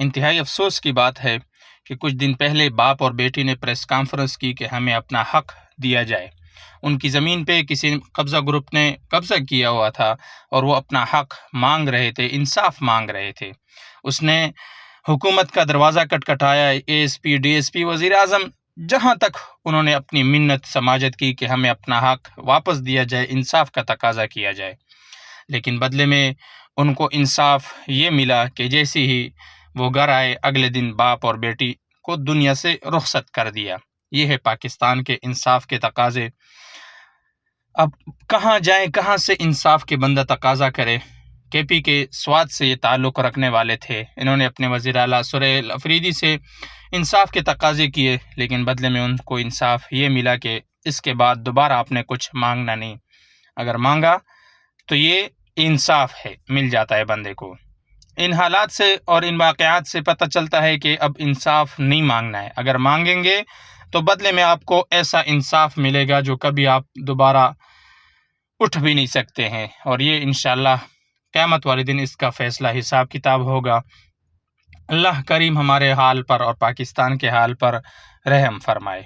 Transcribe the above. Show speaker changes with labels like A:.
A: انتہائی افسوس کی بات ہے کہ کچھ دن پہلے باپ اور بیٹی نے پریس کانفرنس کی کہ ہمیں اپنا حق دیا جائے۔ ان کی زمین پہ کسی قبضہ گروپ نے قبضہ کیا ہوا تھا اور وہ اپنا حق مانگ رہے تھے، انصاف مانگ رہے تھے۔ اس نے حکومت کا دروازہ کٹکھٹایا، A S P, D S P, وزیر اعظم، جہاں تک انہوں نے اپنی منت سماجت کی کہ ہمیں اپنا حق واپس دیا جائے، انصاف کا تقاضا کیا جائے، لیکن بدلے میں ان کو انصاف یہ ملا کہ جیسے ہی وہ گھر آئے اگلے دن باپ اور بیٹی کو دنیا سے رخصت کر دیا۔ یہ ہے پاکستان کے انصاف کے تقاضے۔ اب کہاں جائیں، کہاں سے انصاف کے بندہ تقاضا کرے؟ کے پی کے سوات سے یہ تعلق رکھنے والے تھے، انہوں نے اپنے وزیر اعلیٰ سہیل افریدی سے انصاف کے تقاضے کیے، لیکن بدلے میں ان کو انصاف یہ ملا کہ اس کے بعد دوبارہ آپ نے کچھ مانگنا نہیں، اگر مانگا تو یہ انصاف ہے، مل جاتا ہے بندے کو۔ ان حالات سے اور ان واقعات سے پتہ چلتا ہے کہ اب انصاف نہیں مانگنا ہے، اگر مانگیں گے تو بدلے میں آپ کو ایسا انصاف ملے گا جو کبھی آپ دوبارہ اٹھ بھی نہیں سکتے ہیں، اور یہ انشاءاللہ قیامت والے دن اس کا فیصلہ حساب کتاب ہوگا۔ اللہ کریم ہمارے حال پر اور پاکستان کے حال پر رحم فرمائے۔